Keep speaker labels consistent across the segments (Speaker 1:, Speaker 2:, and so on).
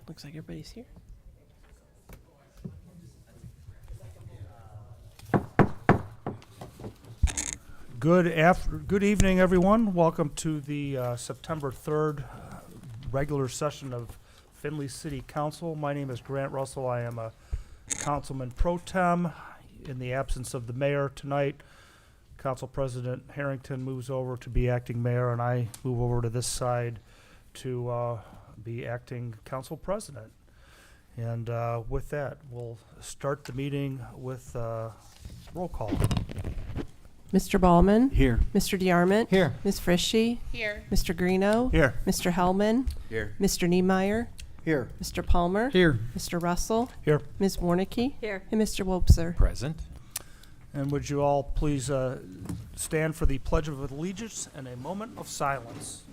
Speaker 1: Looks like everybody's here.
Speaker 2: Good evening, everyone. Welcome to the September 3rd regular session of Findlay City Council. My name is Grant Russell. I am a councilman pro tem. In the absence of the mayor tonight, Council President Harrington moves over to be acting mayor, and I move over to this side to be acting council president. And with that, we'll start the meeting with roll call.
Speaker 1: Mr. Ballman.
Speaker 3: Here.
Speaker 1: Mr. DeArmond.
Speaker 3: Here.
Speaker 1: Ms. Frischi.
Speaker 4: Here.
Speaker 1: Mr. Greeno.
Speaker 3: Here.
Speaker 1: Mr. Hellman.
Speaker 3: Here.
Speaker 1: Mr. Niemeyer.
Speaker 3: Here.
Speaker 1: Mr. Palmer.
Speaker 3: Here.
Speaker 1: Mr. Russell.
Speaker 2: Here.
Speaker 1: Ms. Warnicki.
Speaker 4: Here.
Speaker 1: And Mr. Wobser.
Speaker 5: Present.
Speaker 2: And would you all please stand for the Pledge of Allegiance and a moment of silence.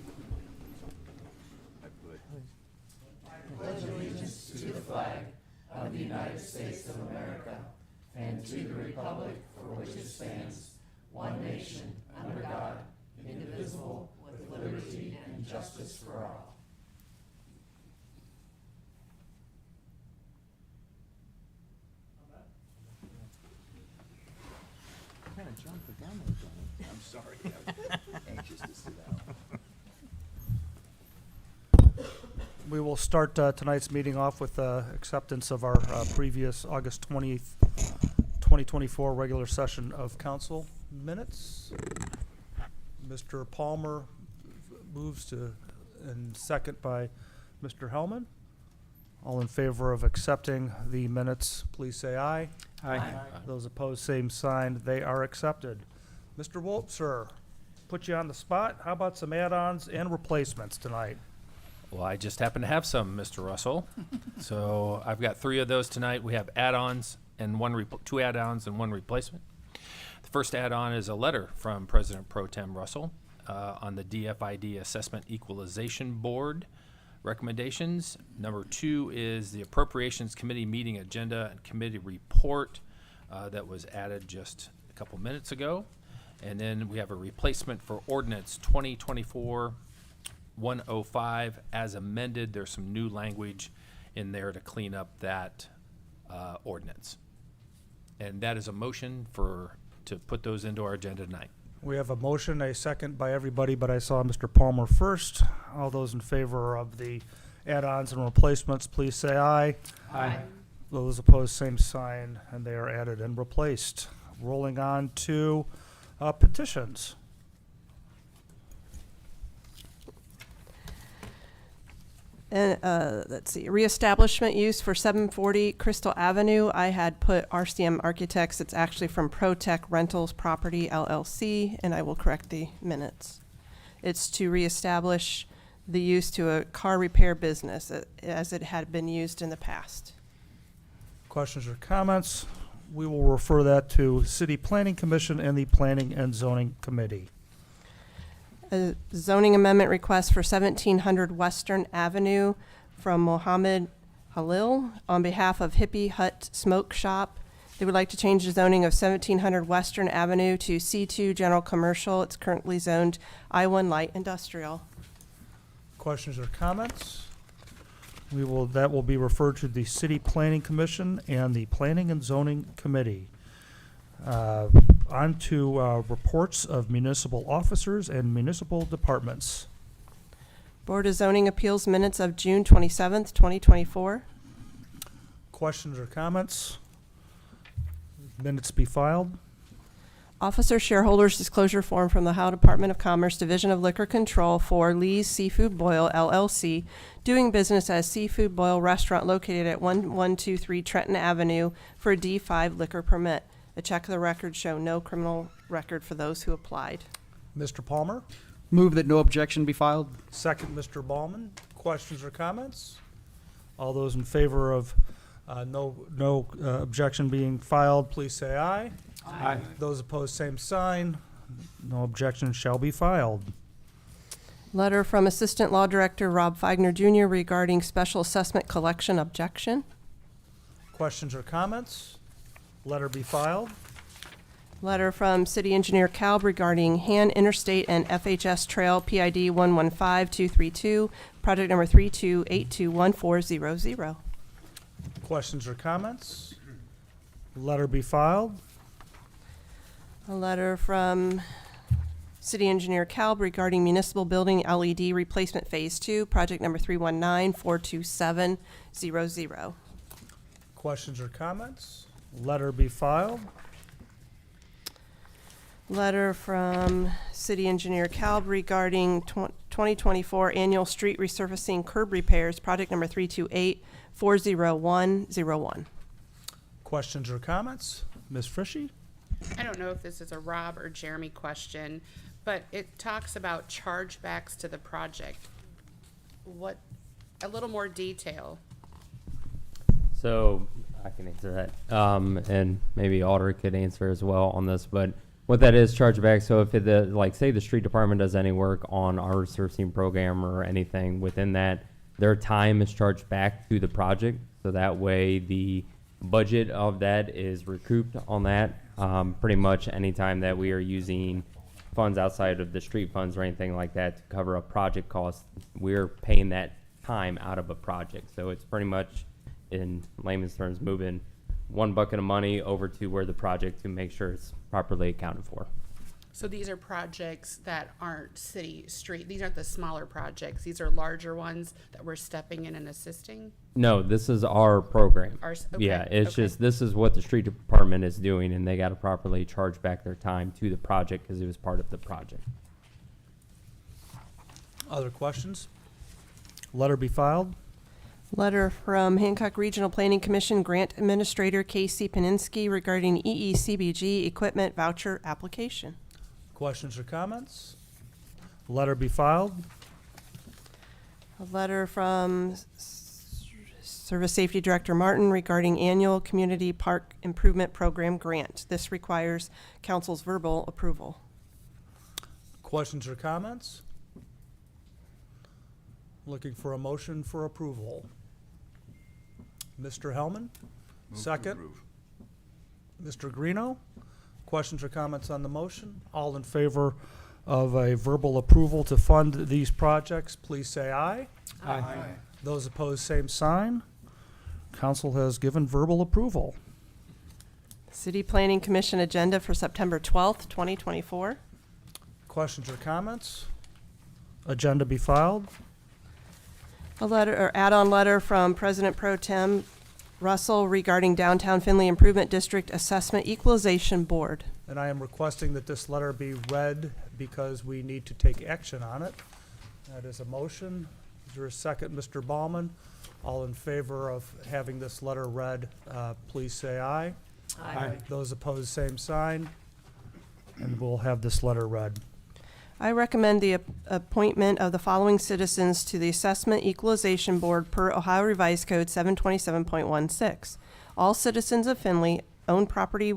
Speaker 3: I'm sorry. I'm anxious to sit down.
Speaker 2: We will start tonight's meeting off with acceptance of our previous August 20th, 2024 regular session of council minutes. Mr. Palmer moves to, and second by Mr. Hellman. All in favor of accepting the minutes, please say aye.
Speaker 3: Aye.
Speaker 2: Those opposed, same sign. They are accepted. Mr. Wobser, put you on the spot. How about some add-ons and replacements tonight?
Speaker 5: Well, I just happen to have some, Mr. Russell. So I've got 3 of those tonight. We have add-ons and 2 add-ons and 1 replacement. The first add-on is a letter from President Pro Tem Russell on the DFID Assessment Equalization Board recommendations. Number 2 is the Appropriations Committee meeting agenda and committee report that was added just a couple minutes ago. And then we have a replacement for ordinance 2024-105 as amended. There's some new language in there to clean up that ordinance. And that is a motion to put those into our agenda tonight.
Speaker 2: We have a motion, a second by everybody, but I saw Mr. Palmer first. All those in favor of the add-ons and replacements, please say aye.
Speaker 3: Aye.
Speaker 2: Those opposed, same sign, and they are added and replaced. Rolling on to petitions.
Speaker 1: And let's see, reestablishment use for 740 Crystal Avenue. I had put RCM Architects. It's actually from ProTech Rentals Property LLC, and I will correct the minutes. It's to reestablish the use to a car repair business as it had been used in the past.
Speaker 2: Questions or comments? We will refer that to City Planning Commission and the Planning and Zoning Committee.
Speaker 1: A zoning amendment request for 1700 Western Avenue from Mohammed Halil on behalf of Hippie Hut Smoke Shop. They would like to change the zoning of 1700 Western Avenue to C2 General Commercial. It's currently zoned I1 Light Industrial.
Speaker 2: Questions or comments? That will be referred to the City Planning Commission and the Planning and Zoning Committee. On to reports of municipal officers and municipal departments.
Speaker 1: Board of Zoning Appeals minutes of June 27th, 2024.
Speaker 2: Questions or comments? Minutes be filed.
Speaker 1: Officer shareholders disclosure form from the Ohio Department of Commerce Division of Liquor Control for Lee's Seafood Boil LLC, doing business as Seafood Boil Restaurant located at 1123 Trenton Avenue for a D5 liquor permit. A check of the record show no criminal record for those who applied.
Speaker 2: Mr. Palmer,
Speaker 3: Move that no objection be filed.
Speaker 2: second Mr. Ballman. Questions or comments? All those in favor of no objection being filed, please say aye.
Speaker 3: Aye.
Speaker 2: Those opposed, same sign. No objection shall be filed.
Speaker 1: Letter from Assistant Law Director Rob Feigner Jr. regarding special assessment collection objection.
Speaker 2: Questions or comments? Letter be filed.
Speaker 1: Letter from City Engineer Kalb regarding Han Interstate and FHS Trail PID 115232 project number 32821400.
Speaker 2: Questions or comments? Letter be filed.
Speaker 1: A letter from City Engineer Kalb regarding municipal building LED replacement phase 2, project number 31942700.
Speaker 2: Questions or comments? Letter be filed.
Speaker 1: Letter from City Engineer Kalb regarding 2024 annual street resurfacing curb repairs, project number 328-40101.
Speaker 2: Questions or comments? Ms. Frishy?
Speaker 4: I don't know if this is a Rob or Jeremy question, but it talks about chargebacks to the project. What, a little more detail.
Speaker 6: So I can answer that, and maybe Alder could answer as well on this. But what that is, chargeback. So if like say the street department does any work on our servicing program or anything within that, their time is charged back to the project. So that way the budget of that is recouped on that. Pretty much anytime that we are using funds outside of the street funds or anything like that to cover a project cost, we're paying that time out of a project. So it's pretty much, in layman's terms, moving one bucket of money over to where the project to make sure it's properly accounted for.
Speaker 4: So these are projects that aren't city street. These aren't the smaller projects. These are larger ones that we're stepping in and assisting.
Speaker 6: No, this is our program.
Speaker 4: Okay,
Speaker 6: Yeah, it's
Speaker 4: okay.
Speaker 6: just, this is what the street department is doing, and they got to properly charge back their time to the project because it was part of the project.
Speaker 2: Other questions? Letter be filed.
Speaker 1: Letter from Hancock Regional Planning Commission Grant Administrator Casey Paninsky regarding EECBG equipment voucher application.
Speaker 2: Questions or comments? Letter be filed.
Speaker 1: A letter from Service Safety Director Martin regarding annual Community Park Improvement Program grant. This requires council's verbal approval.
Speaker 2: Questions or comments? Looking for a motion for approval. Mr. Hellman? Second. Mr. Greeno? Questions or comments on the motion? All in favor of a verbal approval to fund these projects, please say aye.
Speaker 3: Aye.
Speaker 2: Those opposed, same sign. Council has given verbal approval.
Speaker 1: City Planning Commission agenda for September 12th, 2024.
Speaker 2: Questions or comments? Agenda be filed.
Speaker 1: A letter or add-on letter from President Pro Tem Russell regarding Downtown Findlay Improvement District Assessment Equalization Board.
Speaker 2: And I am requesting that this letter be read because we need to take action on it. That is a motion. Is there a second, Mr. Ballman? All in favor of having this letter read, please say aye.
Speaker 3: Aye.
Speaker 2: Those opposed, same sign. And we'll have this letter read.
Speaker 1: I recommend the appointment of the following citizens to the Assessment Equalization Board per Ohio Revised Code 727.16. All citizens of Findlay own property,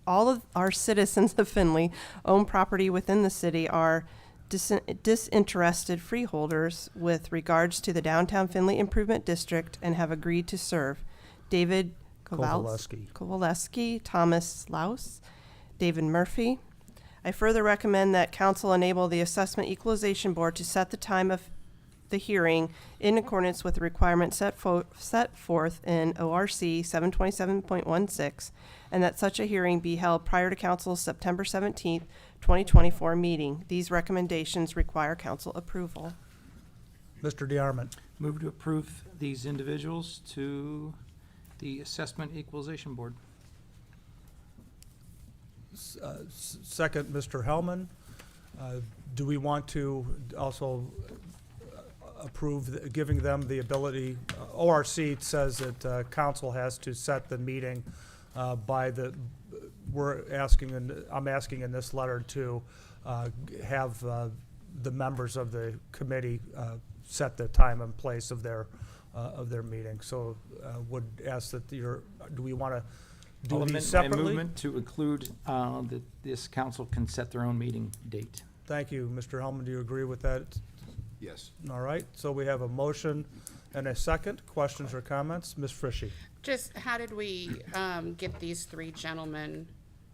Speaker 1: all of our citizens of Findlay own property within the city are disinterested freeholders with regards to the Downtown Findlay Improvement District and have agreed to serve. David Kowaleski, Thomas Laus, David Murphy. I further recommend that council enable the Assessment Equalization Board to set the time of the hearing in accordance with the requirements set forth in ORC 727.16, and that such a hearing be held prior to council's September 17th, 2024 meeting. These recommendations require council approval.
Speaker 2: Mr. DeArmond.
Speaker 3: Move to approve these individuals to the Assessment Equalization Board.
Speaker 2: Second, Mr. Hellman. Do we want to also approve giving them the ability? ORC says that council has to set the meeting by the. I'm asking in this letter to have the members of the committee set the time and place of their meeting. So would ask that do we want to do
Speaker 3: I'll
Speaker 2: these
Speaker 3: amend my
Speaker 2: separately?
Speaker 3: movement to include that this council can set their own meeting date.
Speaker 2: Thank you. Mr. Hellman, do you agree with that?
Speaker 7: Yes.
Speaker 2: All right, so we have a motion and a second. Questions or comments? Ms. Frishy?
Speaker 4: Just how did we get these three gentlemen?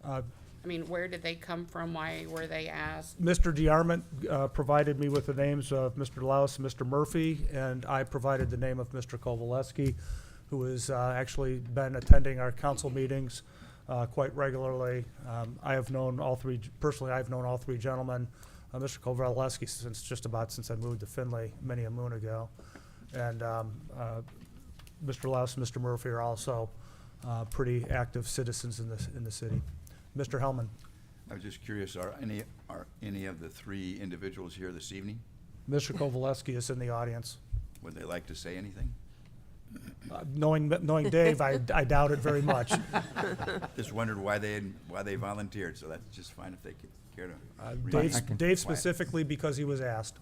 Speaker 2: Mr.
Speaker 4: I mean, where did they come from? Why were they asked?
Speaker 2: Mr. DeArmond provided me with the names of Mr. Laus and Mr. Murphy, and I provided the name of Mr. Kovaleski, who has actually been attending our council meetings quite regularly. I have known all three, personally, I've known all three gentlemen, Mr. Kovaleski since I moved to Findlay many a moon ago. And Mr. Laus and Mr. Murphy are also pretty active citizens in the city. Mr. Hellman.
Speaker 7: I was just curious, are any of the three individuals here this evening?
Speaker 2: Mr. Kovaleski is in the audience.
Speaker 7: Would they like to say anything?
Speaker 2: Knowing Dave, I doubt it very much.
Speaker 7: Just wondered why they volunteered, so that's just fine if they care to.
Speaker 2: Dave specifically because he was asked.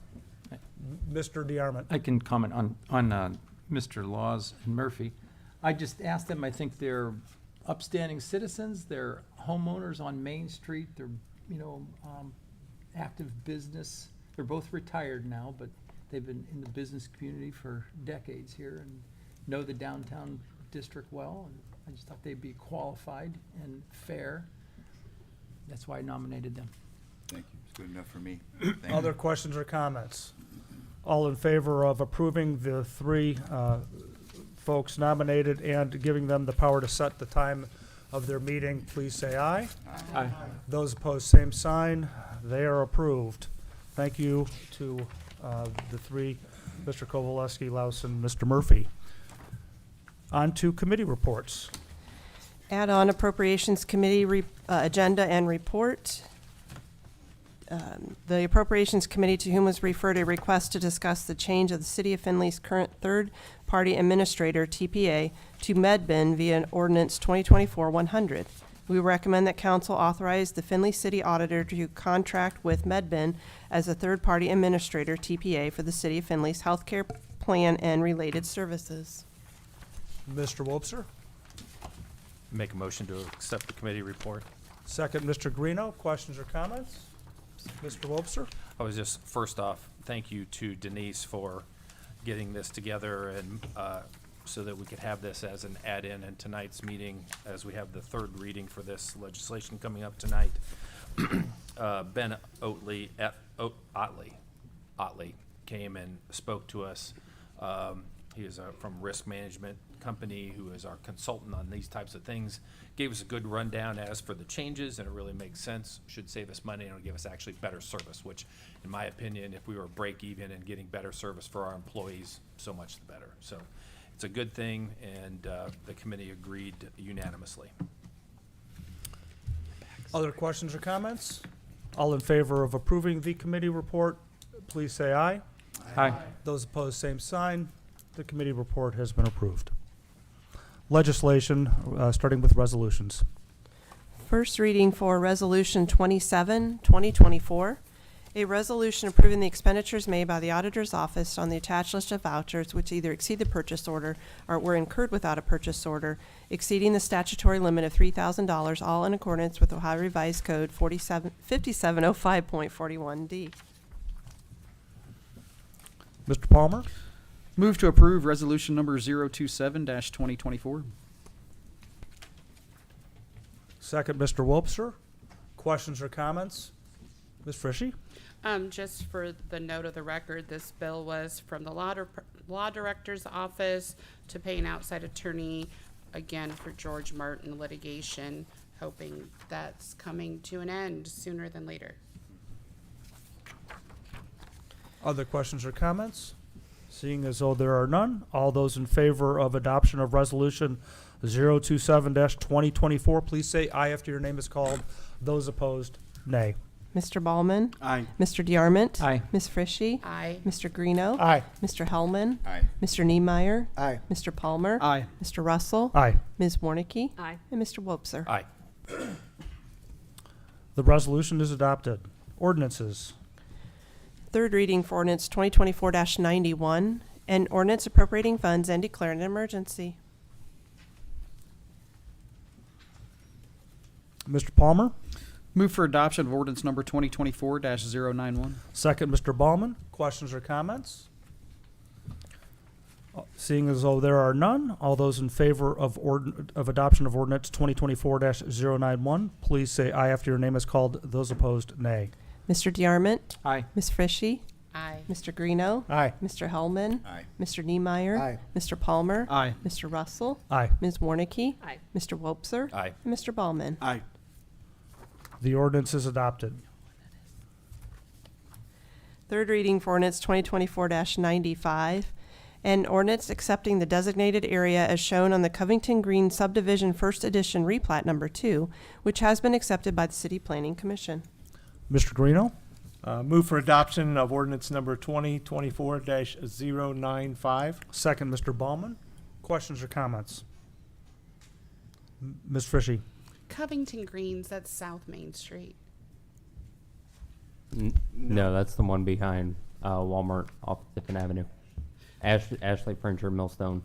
Speaker 2: Mr. DeArmond.
Speaker 3: I can comment on Mr. Laws and Murphy. I just asked them, I think they're upstanding citizens, they're homeowners on Main Street, they're, active business. They're both retired now, but they've been in the business community for decades here and know the downtown district well. And I just thought they'd be qualified and fair. That's why I nominated them.
Speaker 7: Thank you. It's good enough for me. Thank you.
Speaker 2: Other questions or comments? All in favor of approving the three folks nominated and giving them the power to set the time of their meeting, please say aye.
Speaker 3: Aye.
Speaker 2: Those opposed, same sign. They are approved. Thank you to the three, Mr. Kovaleski, Laus, and Mr. Murphy. On to committee reports.
Speaker 1: Add-on Appropriations Committee agenda and report. The Appropriations Committee, to whom was referred a request to discuss the change of the City of Findlay's current third-party administrator, TPA, to MedBin via Ordinance 2024-100. We recommend that council authorize the Findlay City Auditor to contract with MedBin as a third-party administrator, TPA, for the City of Findlay's healthcare plan and related services.
Speaker 2: Mr. Wobser.
Speaker 5: Make a motion to accept the committee report.
Speaker 2: Second, Mr. Greeno. Questions or comments? Mr. Wobser.
Speaker 5: I was just, first off, thank you to Denise for getting this together and so that we could have this as an add-in in tonight's meeting as we have the third reading for this legislation coming up tonight. Ben Otley came and spoke to us. He is from Risk Management Company who is our consultant on these types of things. Gave us a good rundown as for the changes, and it really makes sense. Should save us money and it'll give us actually better service, which in my opinion, if we were break even and getting better service for our employees, so much the better. So it's a good thing, and the committee agreed unanimously.
Speaker 2: Other questions or comments? All in favor of approving the committee report, please say aye.
Speaker 3: Aye.
Speaker 2: Those opposed, same sign. The committee report has been approved. Legislation, starting with resolutions.
Speaker 1: First reading for Resolution 27, 2024. A resolution approving the expenditures made by the Auditor's Office on the attached list of vouchers which either exceed the purchase order or were incurred without a purchase order, exceeding the statutory limit of $3,000, all in accordance with Ohio Revised Code 5705.41D.
Speaker 2: Mr. Palmer.
Speaker 8: Move to approve resolution number 027-2024.
Speaker 2: Second, Mr. Wobser. Questions or comments? Ms. Frishy.
Speaker 4: Just for the note of the record, this bill was from the law director's office to pay an outside attorney, again, for George Martin litigation, hoping that's coming to an end sooner than later.
Speaker 2: Other questions or comments? Seeing as though there are none, all those in favor of adoption of resolution 027-2024, please say aye after your name is called. Those opposed, nay.
Speaker 1: Mr. Ballman?
Speaker 8: Aye.
Speaker 1: Mr. DeArmond?
Speaker 3: Aye.
Speaker 1: Ms. Frishy?
Speaker 4: Aye.
Speaker 1: Mr. Greeno?
Speaker 2: Aye.
Speaker 1: Mr. Hellman?
Speaker 7: Aye.
Speaker 1: Mr. Niemeyer?
Speaker 2: Aye.
Speaker 1: Mr. Palmer?
Speaker 8: Aye.
Speaker 1: Mr. Russell?
Speaker 2: Aye.
Speaker 1: Ms. Warnicki?
Speaker 4: Aye.
Speaker 1: And Mr. Wobser?
Speaker 5: Aye.
Speaker 2: The resolution is adopted. Ordinances.
Speaker 1: Third reading for ordinance 2024-91, and ordinance appropriating funds and declaring an emergency.
Speaker 2: Mr. Palmer.
Speaker 8: Move for adoption of ordinance number 2024-091.
Speaker 2: Second, Mr. Ballman. Questions or comments? Seeing as though there are none, all those in favor of adoption of ordinance 2024-091, please say aye after your name is called. Those opposed, nay.
Speaker 1: Mr. DeArmond,
Speaker 8: Aye.
Speaker 1: Ms. Frishy,
Speaker 4: Aye.
Speaker 1: Mr. Greeno,
Speaker 2: Aye.
Speaker 1: Mr. Hellman,
Speaker 7: Aye.
Speaker 1: Mr. Niemeyer,
Speaker 8: Aye.
Speaker 1: Mr. Palmer,
Speaker 8: Aye.
Speaker 1: Mr. Russell,
Speaker 2: Aye.
Speaker 1: Ms. Warnicki,
Speaker 4: Aye.
Speaker 1: Mr. Wobser,
Speaker 5: Aye.
Speaker 1: and Mr. Ballman.
Speaker 8: Aye.
Speaker 2: The ordinance is adopted.
Speaker 1: Third reading for ordinance 2024-95, an ordinance accepting the designated area as shown on the Covington Green Subdivision First Edition Replat Number 2, which has been accepted by the City Planning Commission.
Speaker 2: Mr. Greeno?
Speaker 9: Move for adoption of ordinance number 2024-095.
Speaker 2: Second, Mr. Ballman. Questions or comments? Ms. Frishy?
Speaker 4: Covington Greens, that's South Main Street.
Speaker 6: No, that's the one behind Walmart off Tiffin Avenue. Ashley Furniture, Millstone.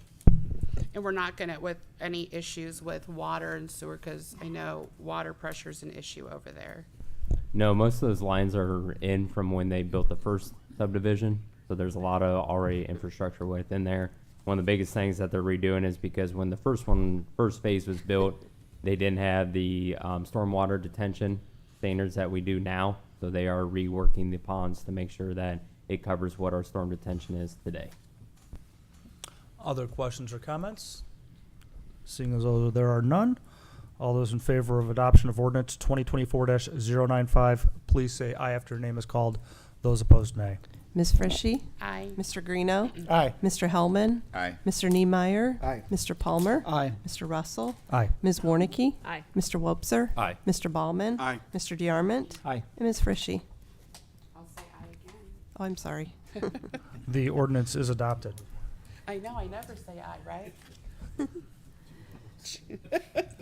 Speaker 4: And we're not gonna, with any issues with water and sewer, because I know water pressure's an issue over there.
Speaker 6: No, most of those lines are in from when they built the first subdivision. So there's a lot of already infrastructure within there. One of the biggest things that they're redoing is because when the first phase was built, they didn't have the stormwater detention standards that we do now. So they are reworking the ponds to make sure that it covers what our storm detention is today.
Speaker 2: Other questions or comments? Seeing as though there are none, all those in favor of adoption of ordinance 2024-095, please say aye after your name is called. Those opposed, nay.
Speaker 1: Ms. Frishy,
Speaker 4: Aye.
Speaker 1: Mr. Greeno,
Speaker 2: Aye.
Speaker 1: Mr. Hellman,
Speaker 7: Aye.
Speaker 1: Mr. Niemeyer,
Speaker 8: Aye.
Speaker 1: Mr. Palmer,
Speaker 8: Aye.
Speaker 1: Mr. Russell,
Speaker 2: Aye.
Speaker 1: Ms. Warnicki,
Speaker 4: Aye.
Speaker 1: Mr. Wobser,
Speaker 5: Aye.
Speaker 1: Mr. Ballman,
Speaker 8: Aye.
Speaker 1: Mr. DeArmond,
Speaker 8: Aye.
Speaker 1: and Ms. Frishy.
Speaker 4: I'll say aye again.
Speaker 1: Oh, I'm sorry.
Speaker 2: The ordinance is adopted.
Speaker 4: I know, I never say aye, right?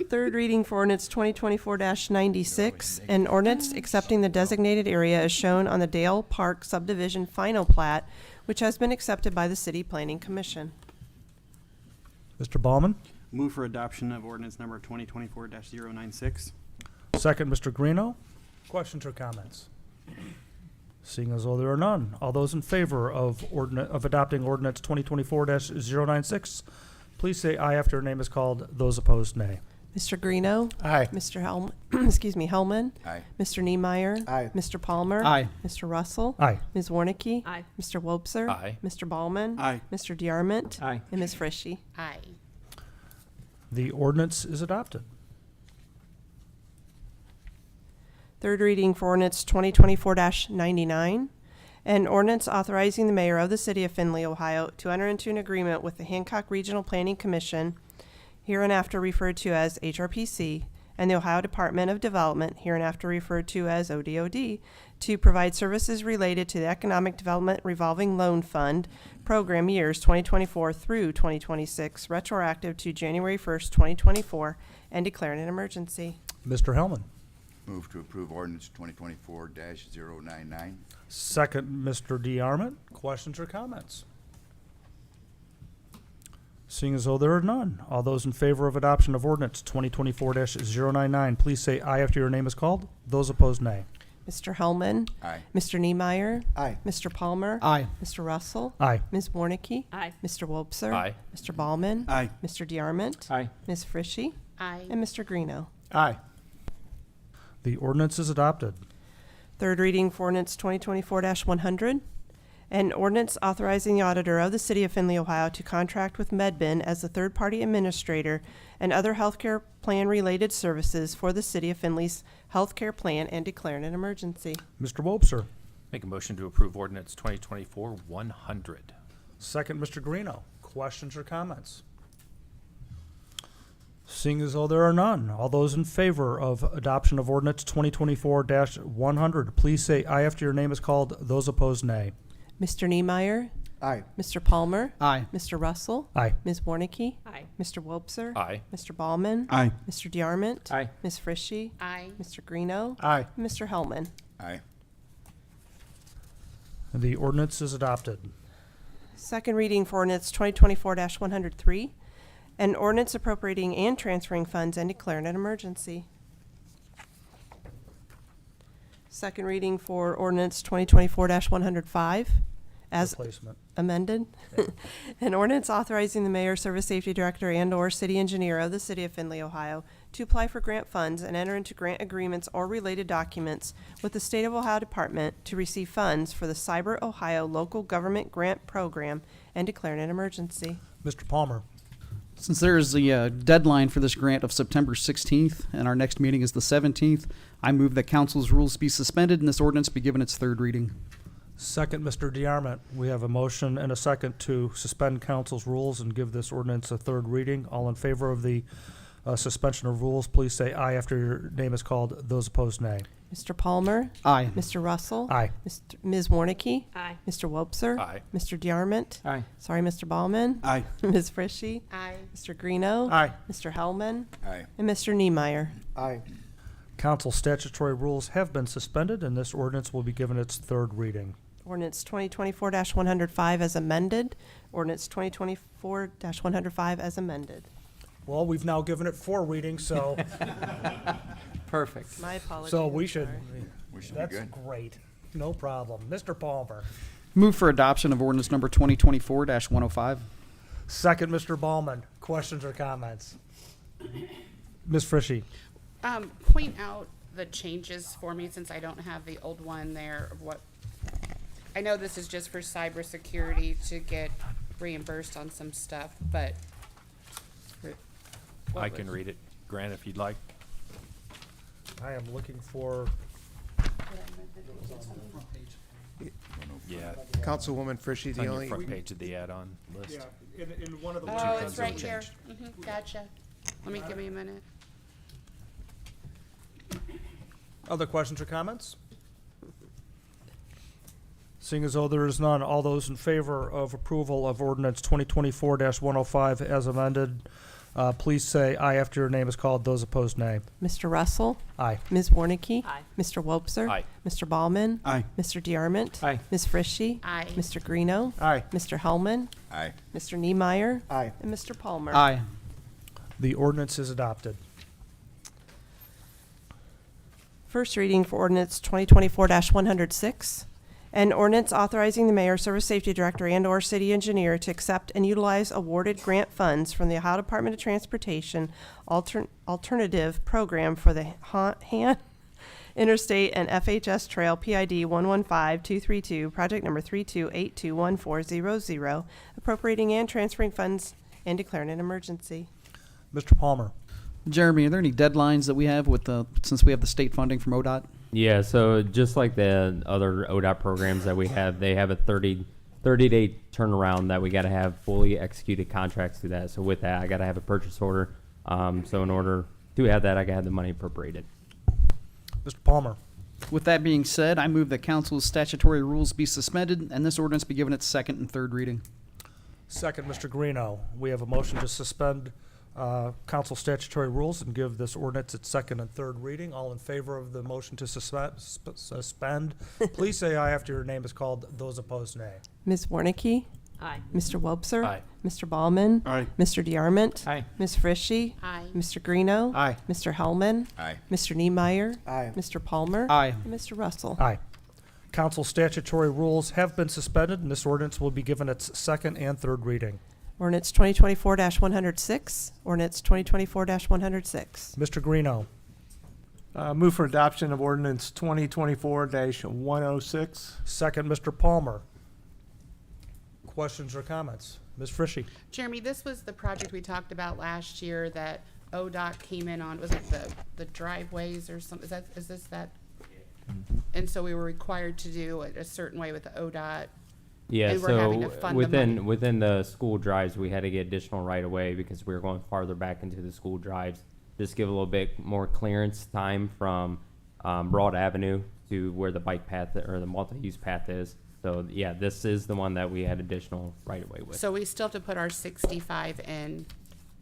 Speaker 1: Third reading for ordinance 2024-96, an ordinance accepting the designated area as shown on the Dale Park subdivision final plat, which has been accepted by the City Planning Commission.
Speaker 2: Mr. Ballman?
Speaker 10: Move for adoption of ordinance number 2024-096.
Speaker 2: Second, Mr. Greeno. Questions or comments? Seeing as though there are none, all those in favor of adopting ordinance 2024-096, please say aye after your name is called. Those opposed, nay.
Speaker 1: Mr. Greeno,
Speaker 2: Aye.
Speaker 1: Mr. Hellman,
Speaker 7: Aye.
Speaker 1: Mr. Niemeyer,
Speaker 8: Aye.
Speaker 1: Mr. Palmer,
Speaker 8: Aye.
Speaker 1: Mr. Russell,
Speaker 2: Aye.
Speaker 1: Ms. Warnicki,
Speaker 4: Aye.
Speaker 1: Mr. Wobser,
Speaker 5: Aye.
Speaker 1: Mr. Ballman,
Speaker 10: Aye.
Speaker 1: Mr. DeArmond,
Speaker 8: Aye.
Speaker 1: and Ms. Frishy.
Speaker 4: Aye.
Speaker 2: The ordinance is adopted.
Speaker 1: Third reading for ordinance 2024-99, an ordinance authorizing the mayor of the city of Findlay, Ohio, to enter into an agreement with the Hancock Regional Planning Commission, hereinafter referred to as HRPC, and the Ohio Department of Development, hereinafter referred to as ODOD, to provide services related to the Economic Development Revolving Loan Fund program years 2024 through 2026, retroactive to January 1st, 2024, and declaring an emergency.
Speaker 2: Mr. Hellman.
Speaker 7: Move to approve ordinance 2024-099.
Speaker 2: Second, Mr. DeArmond. Questions or comments? Seeing as though there are none, all those in favor of adoption of ordinance 2024-099, please say aye after your name is called. Those opposed, nay.
Speaker 1: Mr. Hellman,
Speaker 7: Aye.
Speaker 1: Mr. Niemeyer,
Speaker 8: Aye.
Speaker 1: Mr. Palmer,
Speaker 8: Aye.
Speaker 1: Mr. Russell,
Speaker 2: Aye.
Speaker 1: Ms. Warnicki,
Speaker 4: Aye.
Speaker 1: Mr. Wobser,
Speaker 5: Aye.
Speaker 1: Mr. Ballman,
Speaker 10: Aye.
Speaker 1: Mr. DeArmond,
Speaker 8: Aye.
Speaker 1: Ms. Frishy,
Speaker 4: Aye.
Speaker 1: and Mr. Greeno.
Speaker 2: Aye. The ordinance is adopted.
Speaker 1: Third reading for ordinance 2024-100, an ordinance authorizing the auditor of the city of Findlay, Ohio, to contract with MedBin as the third-party administrator and other healthcare plan-related services for the city of Findlay's healthcare plan and declaring an emergency.
Speaker 2: Mr. Wobser.
Speaker 5: Make a motion to approve ordinance 2024-100.
Speaker 2: Second, Mr. Greeno. Questions or comments? Seeing as though there are none, all those in favor of adoption of ordinance 2024-100, please say aye after your name is called. Those opposed, nay.
Speaker 1: Mr. Niemeyer,
Speaker 8: Aye.
Speaker 1: Mr. Palmer,
Speaker 8: Aye.
Speaker 1: Mr. Russell,
Speaker 2: Aye.
Speaker 1: Ms. Warnicki,
Speaker 4: Aye.
Speaker 1: Mr. Wobser,
Speaker 5: Aye.
Speaker 1: Mr. Ballman,
Speaker 10: Aye.
Speaker 1: Mr. DeArmond,
Speaker 8: Aye.
Speaker 1: Ms. Frishy,
Speaker 4: Aye.
Speaker 1: Mr. Greeno,
Speaker 2: Aye.
Speaker 1: and Mr. Hellman.
Speaker 7: Aye.
Speaker 2: The ordinance is adopted.
Speaker 1: Second reading for ordinance 2024-103, an ordinance appropriating and transferring funds and declaring an emergency. Second reading for ordinance 2024-105, as
Speaker 2: replacement.
Speaker 1: amended. An ordinance authorizing the mayor, service safety director, and/or city engineer of the city of Findlay, Ohio, to apply for grant funds and enter into grant agreements or related documents with the State of Ohio Department to receive funds for the Cyber Ohio Local Government Grant Program and declaring an emergency.
Speaker 2: Mr. Palmer.
Speaker 8: Since there is a deadline for this grant of September 16th, and our next meeting is the 17th, I move that council's rules be suspended and this ordinance be given its third reading.
Speaker 2: Second, Mr. DeArmond. We have a motion and a second to suspend council's rules and give this ordinance a third reading. All in favor of the suspension of rules, please say aye after your name is called. Those opposed, nay.
Speaker 1: Mr. Palmer?
Speaker 8: Aye.
Speaker 1: Mr. Russell?
Speaker 2: Aye.
Speaker 1: Ms. Warnicki?
Speaker 4: Aye.
Speaker 1: Mr. Wobser?
Speaker 5: Aye.
Speaker 1: Mr. DeArmond?
Speaker 3: Aye.
Speaker 1: Sorry, Mr. Ballman?
Speaker 8: Aye.
Speaker 1: Ms. Frishy?
Speaker 4: Aye.
Speaker 1: Mr. Greeno?
Speaker 2: Aye.
Speaker 1: Mr. Hellman?
Speaker 7: Aye.
Speaker 1: And Mr. Niemeyer.
Speaker 9: Aye.
Speaker 2: Council statutory rules have been suspended, and this ordinance will be given its third reading.
Speaker 1: Ordinance 2024-105 as amended. Ordinance 2024-105 as amended.
Speaker 2: Well, we've now given it 4 readings, so
Speaker 3: Perfect.
Speaker 1: My apologies.
Speaker 2: so we
Speaker 1: I'm
Speaker 2: should.
Speaker 1: sorry.
Speaker 7: We should be
Speaker 2: That's
Speaker 7: good.
Speaker 2: great. No problem. Mr. Palmer.
Speaker 8: Move for adoption of ordinance number 2024-105.
Speaker 2: Second, Mr. Ballman. Questions or comments? Ms. Frishy.
Speaker 4: Point out the changes for me since I don't have the old one there of what, I know this is just for cybersecurity to get reimbursed on some stuff, but.
Speaker 5: I can read it, Grant, if you'd like.
Speaker 2: I am looking for.
Speaker 5: Yeah,
Speaker 9: Councilwoman Frishy,
Speaker 5: it's
Speaker 9: the
Speaker 5: on your
Speaker 9: only,
Speaker 5: front page of the add-on list.
Speaker 2: In one of the.
Speaker 4: Oh,
Speaker 5: funds
Speaker 4: it's right
Speaker 5: have
Speaker 4: here.
Speaker 5: changed.
Speaker 4: Gotcha. Give me a minute.
Speaker 2: Other questions or comments? Seeing as though there is none, all those in favor of approval of ordinance 2024-105 as amended, please say aye after your name is called. Those opposed, nay.
Speaker 1: Mr. Russell?
Speaker 2: Aye.
Speaker 1: Ms. Warnicki?
Speaker 4: Aye.
Speaker 1: Mr. Wobser?
Speaker 5: Aye.
Speaker 1: Mr. Ballman?
Speaker 8: Aye.
Speaker 1: Mr. DeArmond?
Speaker 3: Aye.
Speaker 1: Ms. Frishy?
Speaker 4: Aye.
Speaker 1: Mr. Greeno?
Speaker 9: aye.
Speaker 1: Mr. Hellman?
Speaker 7: Aye.
Speaker 1: Mr. Niemeyer.
Speaker 9: Aye.
Speaker 1: And Mr. Palmer.
Speaker 8: Aye.
Speaker 2: The ordinance is adopted.
Speaker 1: First reading for ordinance 2024-106. An ordinance authorizing the mayor, service safety director, and/or city engineer to accept and utilize awarded grant funds from the Ohio Department of Transportation Alternative Program for the Han Interstate and FHS Trail PID 115232, project number 32821400, appropriating and transferring funds and declaring an emergency.
Speaker 2: Mr. Palmer.
Speaker 8: Jeremy, are there any deadlines that we have with since we have the state funding from ODOT?
Speaker 6: Yeah, so just like the other ODOT programs that we have, they have a 30-day turnaround that we got to have fully executed contracts through that. So with that, I got to have a purchase order. So in order to have that, I got to have the money appropriated.
Speaker 2: Mr. Palmer.
Speaker 8: With that being said, I move that council's statutory rules be suspended and this ordinance be given its second and third reading.
Speaker 2: Second, Mr. Greeno. We have a motion to suspend council statutory rules and give this ordinance its second and third reading. All in favor of the motion to suspend, please say aye after your name is called. Those opposed, nay.
Speaker 1: Ms. Warnicki?
Speaker 4: Aye.
Speaker 1: Mr. Wobser?
Speaker 5: Aye.
Speaker 1: Mr. Ballman?
Speaker 9: Aye.
Speaker 1: Mr. DeArmond?
Speaker 3: Aye.
Speaker 1: Ms. Frishy?
Speaker 4: Aye.
Speaker 1: Mr. Greeno?
Speaker 9: Aye.
Speaker 1: Mr. Hellman?
Speaker 7: Aye.
Speaker 1: Mr. Niemeyer.
Speaker 9: Aye.
Speaker 1: Mr. Palmer?
Speaker 8: Aye.
Speaker 1: And Mr. Russell?
Speaker 2: Aye. Council statutory rules have been suspended, and this ordinance will be given its second and third reading.
Speaker 1: Ordinance 2024-106. Ordinance 2024-106.
Speaker 2: Mr. Greeno.
Speaker 9: Move for adoption of ordinance 2024-106.
Speaker 2: Second, Mr. Palmer. Questions or comments? Ms. Frishy.
Speaker 4: Jeremy, this was the project we talked about last year that ODOT came in on, was it the driveways or something? Is this that? And so we were required to do it a certain way with the ODOT.
Speaker 6: Yeah,
Speaker 4: And we're having to
Speaker 6: so
Speaker 4: fund the money.
Speaker 6: within the school drives, we had to get additional right of way because we were going farther back into the school drives. Just give a little bit more clearance time from Broad Avenue to where the bike path or the multi-use path is. So yeah, this is the one that we had additional right of way with.
Speaker 4: So we still have to put our 65 in.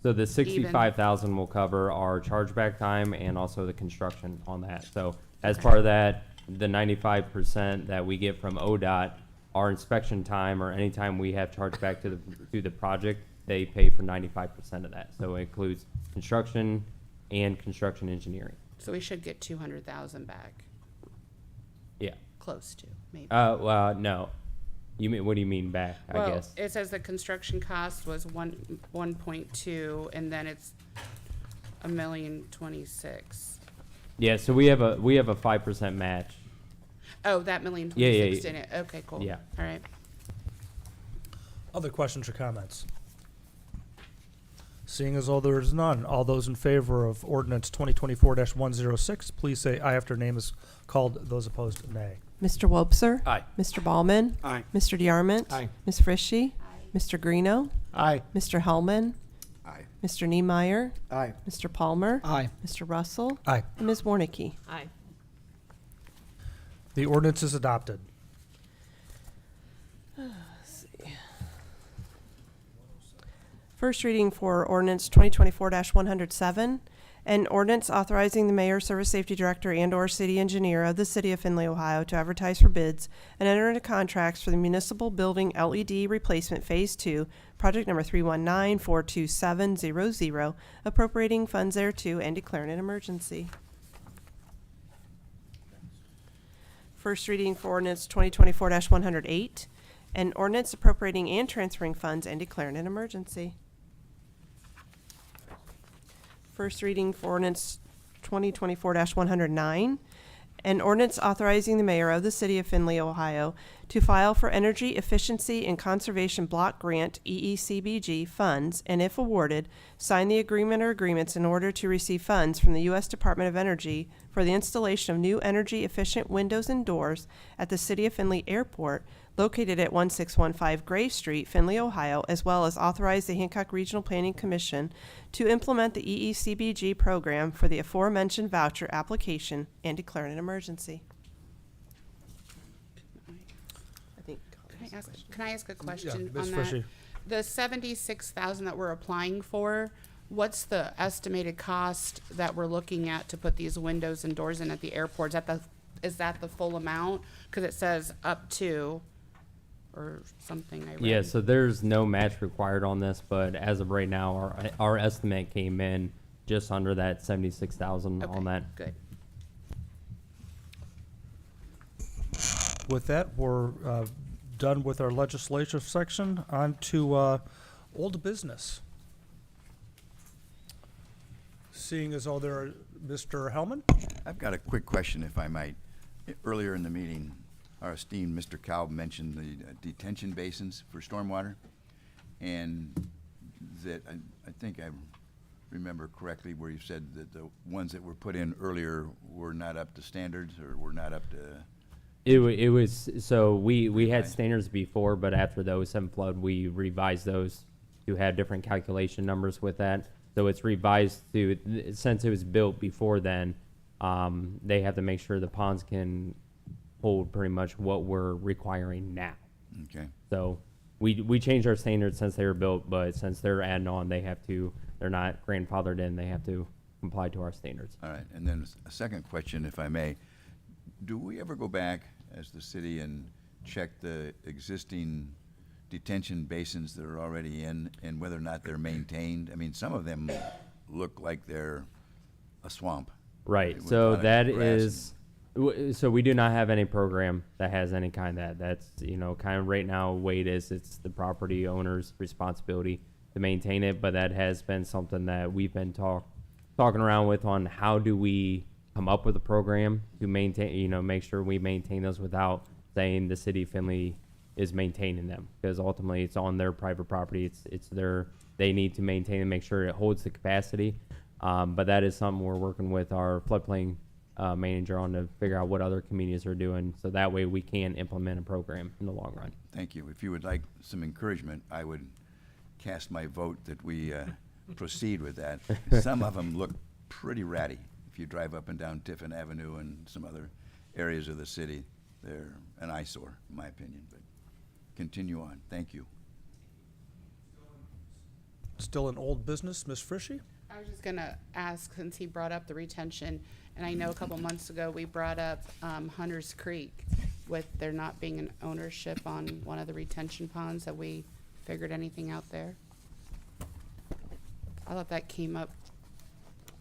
Speaker 6: So the 65,000 will cover our chargeback time and also the construction on that. So as part of that, the 95% that we get from ODOT, our inspection time or any time we have chargeback to the project, they pay for 95% of that. So it includes construction and construction engineering.
Speaker 4: So we should get 200,000 back,
Speaker 6: Yeah.
Speaker 4: close to, maybe.
Speaker 6: Well, no. You mean, what do you mean back, I
Speaker 4: Well,
Speaker 6: guess?
Speaker 4: it says the construction cost was 1.2, and then it's 1,026,000.
Speaker 6: Yeah, so we have a 5% match.
Speaker 4: Oh, that 1,026,000
Speaker 6: yeah.
Speaker 4: in it. Okay, cool.
Speaker 6: Yeah.
Speaker 4: All right.
Speaker 2: Other questions or comments? Seeing as though there is none, all those in favor of ordinance 2024-106, please say aye after name is called. Those opposed, nay.
Speaker 1: Mr. Wobser?
Speaker 5: Aye.
Speaker 1: Mr. Ballman?
Speaker 10: Aye.
Speaker 1: Mr. DeArmond?
Speaker 9: Aye.
Speaker 1: Ms. Frishy? Mr. Greeno?
Speaker 9: Aye.
Speaker 1: Mr. Hellman?
Speaker 7: Aye.
Speaker 1: Mr. Niemeyer?
Speaker 9: Aye.
Speaker 1: Mr. Palmer?
Speaker 8: Aye.
Speaker 1: Mr. Russell?
Speaker 2: Aye.
Speaker 1: And Ms. Warnicki?
Speaker 4: Aye.
Speaker 2: The ordinance is adopted.
Speaker 1: First reading for ordinance 2024-107, an ordinance authorizing the mayor, service safety director, and/or city engineer of the city of Findlay, Ohio, to advertise for bids and enter into contracts for the municipal building LED replacement Phase 2, project number 319-42700, appropriating funds thereto and declaring an emergency. First reading for ordinance 2024-108, an ordinance appropriating and transferring funds and declaring an emergency. First reading for ordinance 2024-109, an ordinance authorizing the mayor of the city of Findlay, Ohio, to file for Energy Efficiency and Conservation Block Grant EECBG funds, and if awarded, sign the agreement or agreements in order to receive funds from the U.S. Department of Energy for the installation of new energy-efficient windows and doors at the city of Findlay Airport, located at 1615 Gray Street, Findlay, Ohio, as well as authorize the Hancock Regional Planning Commission to implement the EECBG program for the aforementioned voucher application and declare an emergency. I think.
Speaker 4: Can I ask a question
Speaker 2: Ms.
Speaker 4: on
Speaker 2: Frishy.
Speaker 4: that? The 76,000 that we're applying for, what's the estimated cost that we're looking at to put these windows and doors in at the airport? Is that the full amount? Because it says up to, or something I read.
Speaker 6: Yeah, so there's no match required on this, but as of right now, our estimate came in just under that 76,000
Speaker 4: Okay,
Speaker 6: on that.
Speaker 4: good.
Speaker 2: With that, we're done with our legislative section. On to old business. Seeing as though there are, Mr. Hellman?
Speaker 7: I've got a quick question, if I might. Earlier in the meeting, our esteemed Mr. Cow mentioned the detention basins for stormwater, and that I think I remember correctly where you said that the ones that were put in earlier were not up to standards or were not up to.
Speaker 6: It was, so we had
Speaker 7: Right.
Speaker 6: standards before, but after the 07 flood, we revised those to have different calculation numbers with that. So it's revised to, since it was built before then, they have to make sure the ponds can hold pretty much what we're requiring now.
Speaker 7: Okay.
Speaker 6: So we changed our standards since they were built, but since they're adding on, they're not grandfathered in, they have to comply to our standards.
Speaker 7: All right. And then a second question, if I may. Do we ever go back as the city and check the existing detention basins that are already in and whether or not they're maintained? I mean, some of them look like they're a swamp.
Speaker 6: Right,
Speaker 7: with a
Speaker 6: so
Speaker 7: lot of
Speaker 6: that
Speaker 7: grass
Speaker 6: is, so we do not have any program that has any kind of that's, kind of right now, way it is, it's the property owner's responsibility to maintain it, but that has been something that we've been talking around with on how do we come up with a program to maintain, make sure we maintain those without saying the city of Findlay is maintaining them, because ultimately it's on their private property, they need to maintain and make sure it holds the capacity. But that is something we're working with our floodplain manager on to figure out what other communities are doing, so that way we can implement a program in the long run.
Speaker 7: Thank you. If you would like some encouragement, I would cast my vote that we proceed with that. Some of them look pretty ratty. If you drive up and down Tiffin Avenue and some other areas of the city, they're an eyesore, in my opinion. But continue on. Thank you.
Speaker 2: Still in old business, Ms. Frishy?
Speaker 4: I was just gonna ask, since he brought up the retention, and I know a couple months ago, we brought up Hunter's Creek with there not being an ownership on one of the retention ponds. Have we figured anything out there? I thought that came up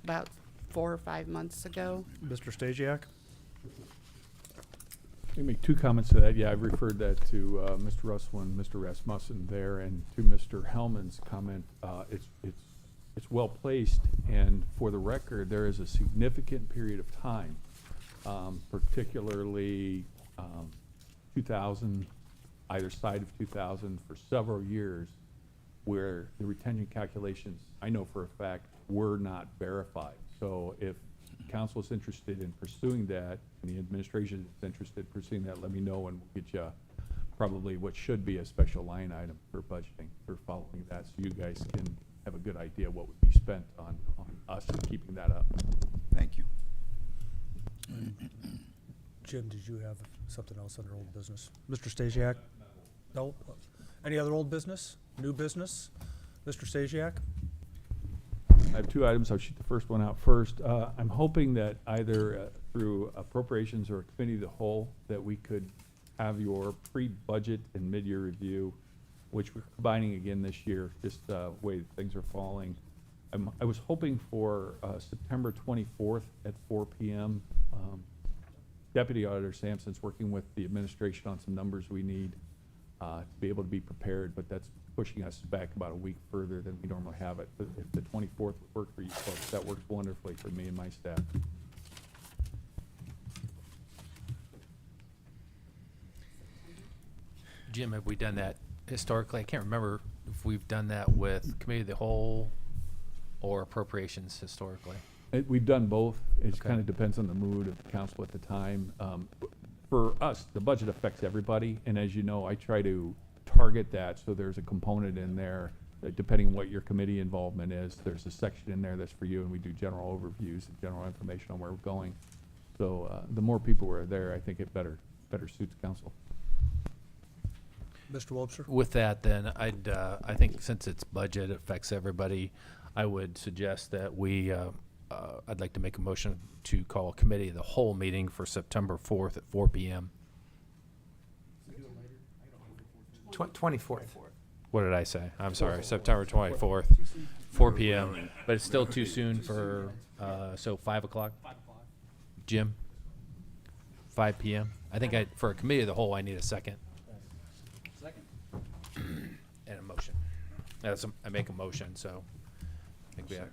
Speaker 4: about 4 or 5 months ago.
Speaker 2: Mr. Stasiak?
Speaker 11: Let me make two comments to that. Yeah, I've referred that to Mr. Russell and Mr. Rasmussen there, and to Mr. Hellman's comment. It's well placed, and for the record, there is a significant period of time, particularly 2000, either side of 2000, for several years, where the retention calculations, I know for a fact, were not verified. So if council is interested in pursuing that, and the administration is interested in pursuing that, let me know, and we'll get you probably what should be a special line item for budgeting for following that, so you guys can have a good idea what would be spent on us keeping that up.
Speaker 7: Thank you.
Speaker 2: Jim, did you have something else under old business? Mr. Stasiak? No? Any other old business? New business? Mr. Stasiak?
Speaker 11: I have two items. I'll shoot the first one out first. I'm hoping that either through appropriations or a committee of the whole, that we could have your pre-budget and mid-year review, which we're combining again this year, just the way things are falling. I was hoping for September 24th at 4 p.m. Deputy Auditor Sampson's working with the administration on some numbers we need to be able to be prepared, but that's pushing us back about a week further than we normally have it. But if the 24th would work for you folks, that works wonderfully for me and my staff.
Speaker 5: Jim, have we done that historically? I can't remember if we've done that with committee of the whole or appropriations historically.
Speaker 11: We've done both. It
Speaker 5: Okay.
Speaker 11: kind of depends on the mood of the council at the time. For us, the budget affects everybody, and as you know, I try to target that, so there's a component in there, depending on what your committee involvement is, there's a section in there that's for you, and we do general overviews and general information on where we're going. So the more people who are there, I think it better suits council.
Speaker 2: Mr. Wobser?
Speaker 5: With that, then, I think since it's budget affects everybody, I would suggest that I'd like to make a motion to call a committee of the whole meeting for September 4th at 4 p.m.
Speaker 9: 24th.
Speaker 5: What did I say? I'm sorry, September 24th, 4 p.m. But it's still too soon for, so 5 o'clock? Jim? 5 p.m.? I think for a committee of the whole, I need a second.
Speaker 3: Second.
Speaker 5: And a motion. I make a motion, so I think we have.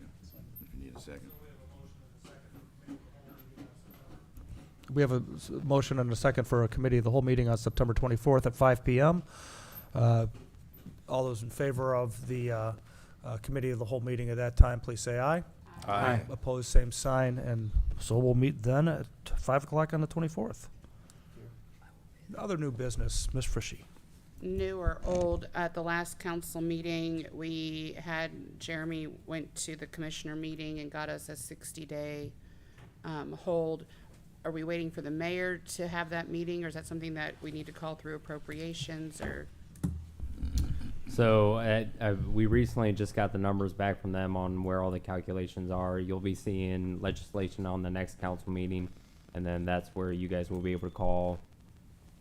Speaker 7: If you need a second.
Speaker 2: We have a motion and a second for a committee of the whole meeting on September 24th at 5 p.m. All those in favor of the committee of the whole meeting at that time, please say aye.
Speaker 5: Aye.
Speaker 2: Opposed, same sign, and so we'll meet then at 5 o'clock on the 24th. Other new business, Ms. Frishy.
Speaker 4: New or old, at the last council meeting, we had, Jeremy went to the commissioner meeting and got us a 60-day hold. Are we waiting for the mayor to have that meeting, or is that something that we need to call through appropriations, or?
Speaker 6: So we recently just got the numbers back from them on where all the calculations are. You'll be seeing legislation on the next council meeting, and then that's where you guys will be able to call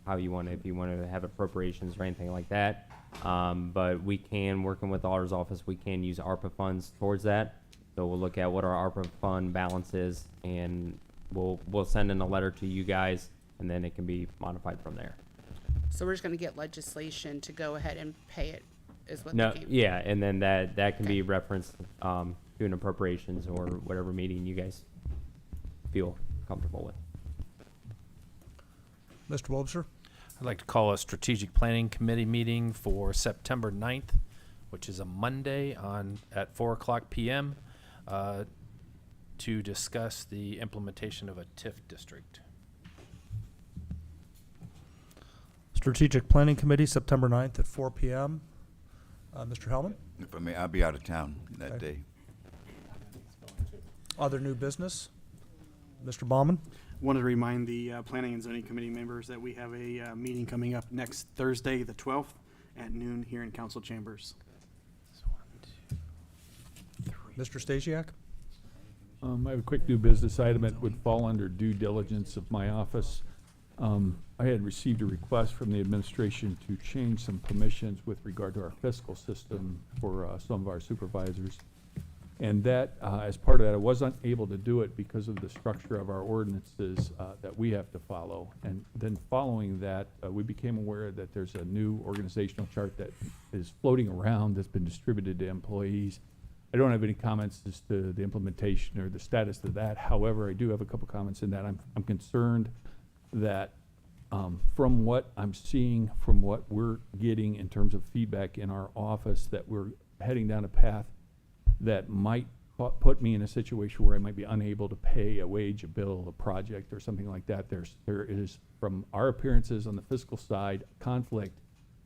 Speaker 6: how you want, if you want to have appropriations or anything like that. But we can, working with the auditor's office, we can use ARPA funds towards that. So we'll look at what our ARPA fund balance is, and we'll send in a letter to you guys, and then it can be modified from there.
Speaker 4: So we're just gonna get legislation to go ahead and pay it, is what
Speaker 6: No,
Speaker 4: the game?
Speaker 6: yeah, and then that can be
Speaker 4: Okay.
Speaker 6: referenced to an appropriations or whatever meeting you guys feel comfortable with.
Speaker 2: Mr. Wobser?
Speaker 5: I'd like to call a strategic planning committee meeting for September 9th, which is a Monday at 4 o'clock p.m. To discuss the implementation of a TIF district.
Speaker 2: Strategic Planning Committee, September 9th at 4 p.m. Mr. Hellman?
Speaker 7: If I may, I'll be out of town that
Speaker 2: Okay.
Speaker 7: day.
Speaker 2: Other new business? Mr. Baumann?
Speaker 10: Wanted to remind the Planning and Zoning Committee members that we have a meeting coming up next Thursday, the 12th, at noon here in council chambers.
Speaker 2: Mr. Stasiak?
Speaker 11: I have a quick new business item that would fall under due diligence of my office. I had received a request from the administration to change some permissions with regard to our fiscal system for some of our supervisors. And that, as part of that, I wasn't able to do it because of the structure of our ordinances that we have to follow. And then following that, we became aware that there's a new organizational chart that is floating around that's been distributed to employees. I don't have any comments as to the implementation or the status of that. However, I do have a couple comments in that. I'm concerned that from what I'm seeing, from what we're getting in terms of feedback in our office, that we're heading down a path that might put me in a situation where I might be unable to pay a wage, a bill, a project, or something like that. There is, from our appearances on the fiscal side, conflict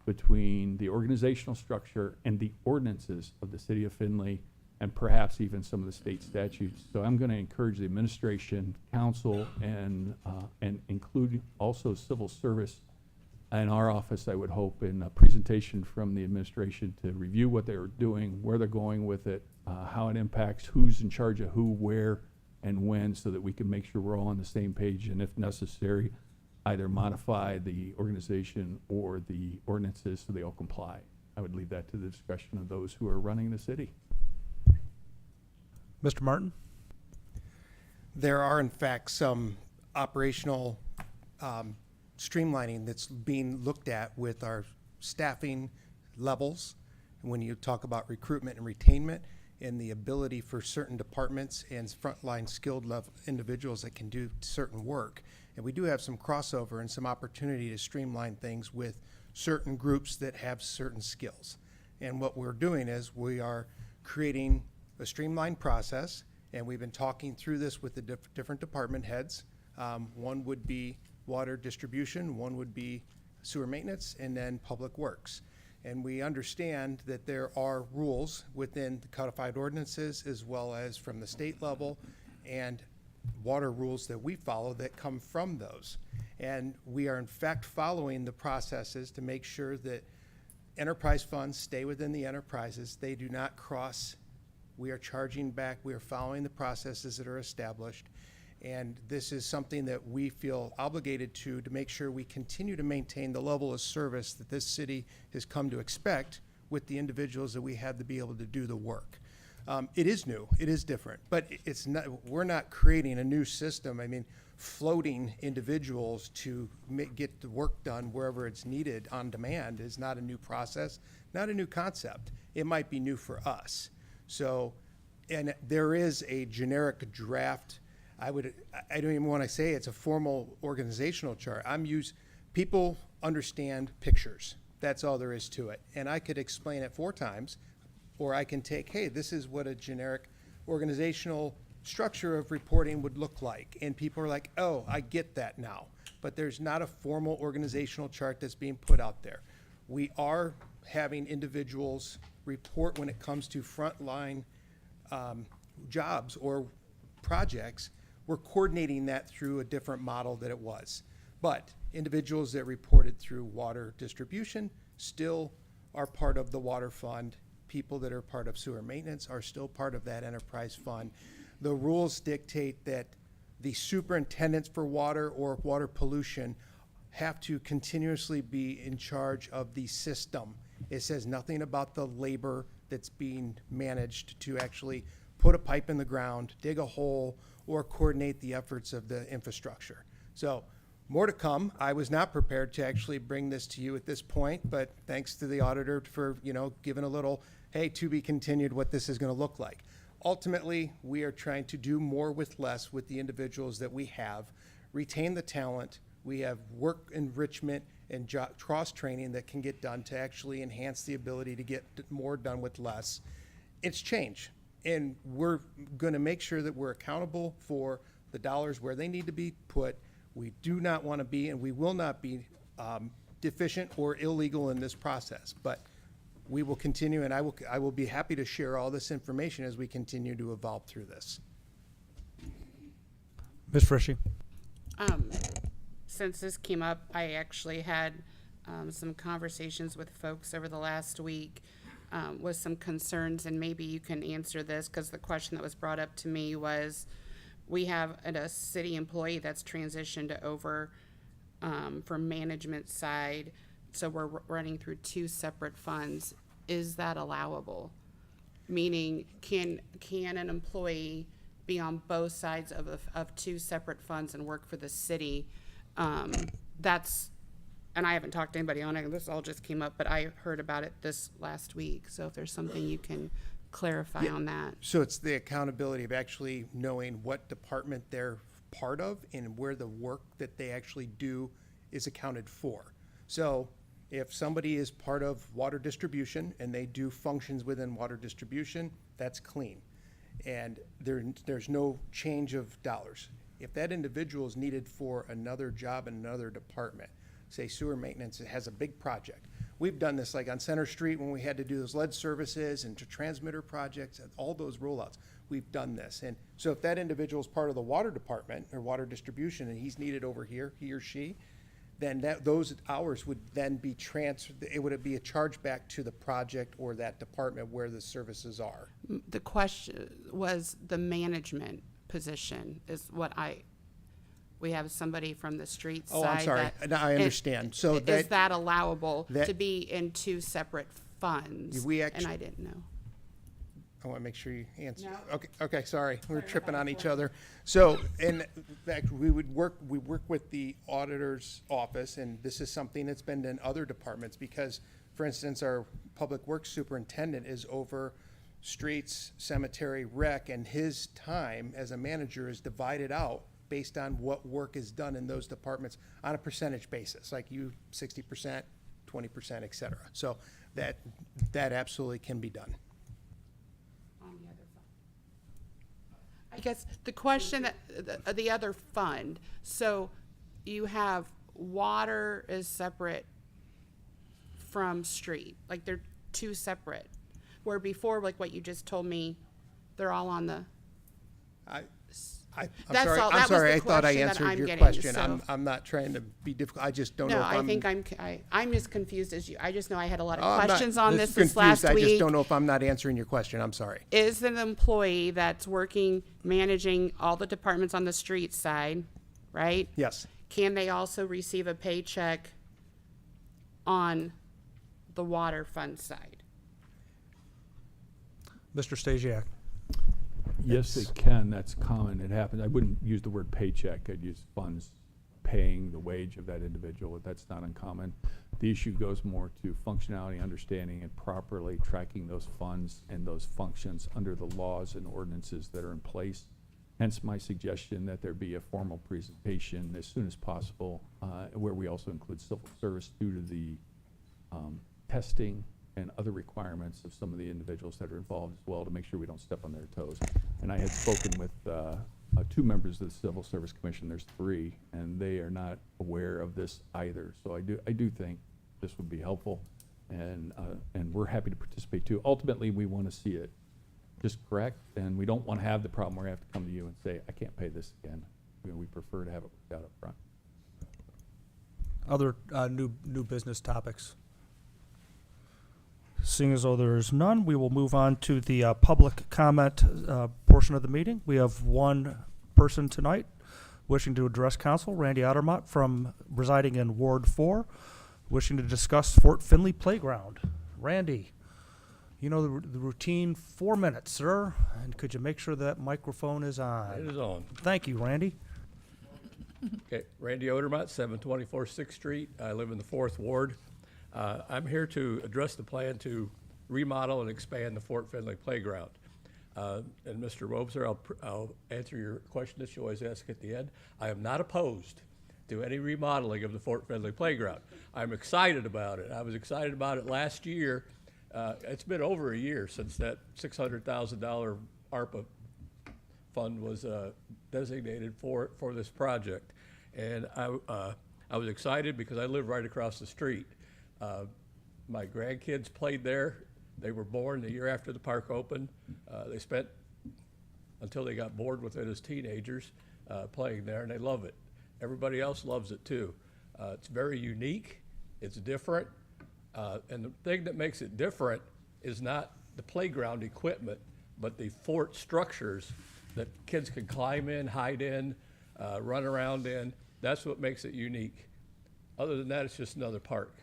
Speaker 11: between the organizational structure and the ordinances of the city of Findlay, and perhaps even some of the state statutes. So I'm going to encourage the administration, council, and include also civil service in our office, I would hope, in a presentation from the administration to review what they're doing, where they're going with it, how it impacts, who's in charge of who, where, and when, so that we can make sure we're all on the same page, and if necessary, either modify the organization or the ordinances so they all comply. I would leave that to the discretion of those who are running the city.
Speaker 2: Mr. Martin?
Speaker 12: There are, in fact, some operational streamlining that's being looked at with our staffing levels. When you talk about recruitment and retainment and the ability for certain departments and frontline skilled level individuals that can do certain work. And we do have some crossover and some opportunity to streamline things with certain groups that have certain skills. And what we're doing is we are creating a streamlined process, and we've been talking through this with the different department heads. One would be water distribution, one would be sewer maintenance, and then public works. And we understand that there are rules within the codified ordinances as well as from the state level and water rules that we follow that come from those. And we are in fact following the processes to make sure that enterprise funds stay within the enterprises. They do not cross. We are charging back. We are following the processes that are established. And this is something that we feel obligated to make sure we continue to maintain the level of service that this city has come to expect with the individuals that we have to be able to do the work. It is new, it is different, but it's not, we're not creating a new system. I mean, floating individuals to get the work done wherever it's needed on demand is not a new process, not a new concept. It might be new for us. So, and there is a generic draft. I don't even want to say it's a formal organizational chart. People understand pictures. That's all there is to it. And I could explain it 4 times, or I can take, hey, this is what a generic organizational structure of reporting would look like. And people are like, oh, I get that now. But there's not a formal organizational chart that's being put out there. We are having individuals report when it comes to frontline jobs or projects. We're coordinating that through a different model than it was. But individuals that reported through water distribution still are part of the water fund. People that are part of sewer maintenance are still part of that enterprise fund. The rules dictate that the superintendents for water or water pollution have to continuously be in charge of the system. It says nothing about the labor that's being managed to actually put a pipe in the ground, dig a hole, or coordinate the efforts of the infrastructure. So more to come. I was not prepared to actually bring this to you at this point, but thanks to the auditor for, giving a little, hey, to be continued what this is going to look like. Ultimately, we are trying to do more with less with the individuals that we have, retain the talent. We have work enrichment and cross training that can get done to actually enhance the ability to get more done with less. It's change. And we're going to make sure that we're accountable for the dollars where they need to be put. We do not want to be, and we will not be deficient or illegal in this process. But we will continue, and I will be happy to share all this information as we continue to evolve through this.
Speaker 2: Ms. Frischie?
Speaker 4: Since this came up, I actually had some conversations with folks over the last week with some concerns, and maybe you can answer this, because the question that was brought up to me was, we have a city employee that's transitioned over from management side, so we're running through 2 separate funds. Is that allowable? meaning can an employee be on both sides of two separate funds and work for the city? That's, and I haven't talked to anybody on it, this all just came up, but I heard about it this last week. So if there's something you can clarify on that.
Speaker 12: So it's the accountability of actually knowing what department they're part of and where the work that they actually do is accounted for. So if somebody is part of water distribution and they do functions within water distribution, that's clean. And there's no change of dollars. If that individual is needed for another job in another department, say sewer maintenance, it has a big project. We've done this like on Center Street when we had to do those lead services and to transmitter projects and all those rollouts. We've done this. And so if that individual is part of the water department or water distribution and he's needed over here, he or she, then those hours would then be transferred, it would be a charge back to the project or that department where the services are.
Speaker 4: The question was the management position is what we have somebody from the street side.
Speaker 12: Oh, I'm sorry. Now I understand. So
Speaker 4: is that allowable
Speaker 12: that-
Speaker 4: to be in two separate funds?
Speaker 12: We
Speaker 4: And
Speaker 12: actu-
Speaker 4: I didn't know.
Speaker 12: I want to make sure you answer.
Speaker 4: No.
Speaker 12: Okay, sorry. We're tripping on each other. So, in fact, we work with the auditor's office, and this is something that's been in other departments because, for instance, our public works superintendent is over streets, cemetery, rec, and his time as a manager is divided out based on what work is done in those departments on a percentage basis, like you, 60%, 20%, et cetera. So that absolutely can be done.
Speaker 4: On the other fund. I guess the question that, the other fund, so you have water is separate from street, like they're two separate. Where before, like what you just told me, they're all on the,
Speaker 12: I'm
Speaker 4: That's
Speaker 12: sorry.
Speaker 4: all-
Speaker 12: I'm
Speaker 4: that was
Speaker 12: sorry.
Speaker 4: the
Speaker 12: I thought I
Speaker 4: question that
Speaker 12: answered
Speaker 4: I'm
Speaker 12: your
Speaker 4: getting,
Speaker 12: question.
Speaker 4: so-
Speaker 12: I'm not trying to be difficult. I just don't know
Speaker 4: no,
Speaker 12: if
Speaker 4: I
Speaker 12: I'm.
Speaker 4: think I'm as confused as you. I just know I had a lot of
Speaker 12: Oh, I'm not
Speaker 4: questions on this
Speaker 12: confused.
Speaker 4: last
Speaker 12: I
Speaker 4: week.
Speaker 12: just don't know if I'm not answering your question. I'm sorry.
Speaker 4: Is an employee that's working, managing all the departments on the street side, right?
Speaker 12: Yes.
Speaker 4: Can they also receive a paycheck on the water fund side?
Speaker 2: Mr. Stasiak.
Speaker 11: Yes, they can. That's common. It happens. I wouldn't use the word paycheck. I'd use funds paying the wage of that individual. That's not uncommon. The issue goes more to functionality, understanding, and properly tracking those funds and those functions under the laws and ordinances that are in place. Hence my suggestion that there be a formal presentation as soon as possible, where we also include civil service due to the testing and other requirements of some of the individuals that are involved as well, to make sure we don't step on their toes. And I had spoken with two members of the Civil Service Commission. There's three, and they are not aware of this either. So I do think this would be helpful, and we're happy to participate too. Ultimately, we want to see it just correct, and we don't want to have the problem where we have to come to you and say, I can't pay this again. We prefer to have it worked out up front.
Speaker 2: Other new business topics? Seeing as though there is none, we will move on to the public comment portion of the meeting. We have one person tonight wishing to address council, Randy Ottermott, from residing in Ward 4, wishing to discuss Fort Findlay Playground. Randy, you know the routine, 4 minutes, sir, and could you make sure that microphone is on?
Speaker 13: It is on.
Speaker 2: Thank you, Randy.
Speaker 13: Okay, Randy Odermatt, 724 6th Street. I live in the 4th Ward. I'm here to address the plan to remodel and expand the Fort Findlay Playground. And Mr. Robser, I'll answer your question that you always ask at the end. I am not opposed to any remodeling of the Fort Findlay Playground. I'm excited about it. I was excited about it last year. It's been over a year since that $600,000 ARPA fund was designated for this project. And I was excited because I live right across the street. My grandkids played there. They were born the year after the park opened. They spent until they got bored with it as teenagers playing there, and they love it. Everybody else loves it too. It's very unique. It's different. And the thing that makes it different is not the playground equipment, but the fort structures that kids can climb in, hide in, run around in. That's what makes it unique. Other than that, it's just another park.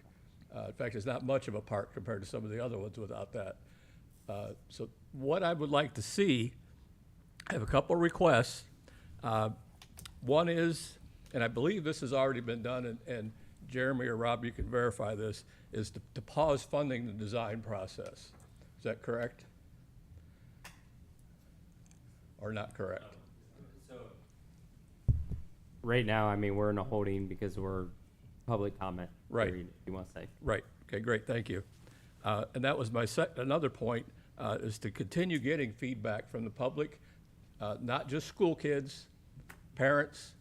Speaker 13: In fact, it's not much of a park compared to some of the other ones without that. So what I would like to see, I have a couple of requests. One is, and I believe this has already been done, and Jeremy or Rob, you can verify this, is to pause funding the design process. Is that correct? Or not correct?
Speaker 6: Right now, I mean, we're in a holding because we're public comment.
Speaker 13: Right.
Speaker 6: period, if you want to say.
Speaker 13: Right, okay, great, thank you. And that was my another point, is to continue getting feedback from the public, not just school kids, parents.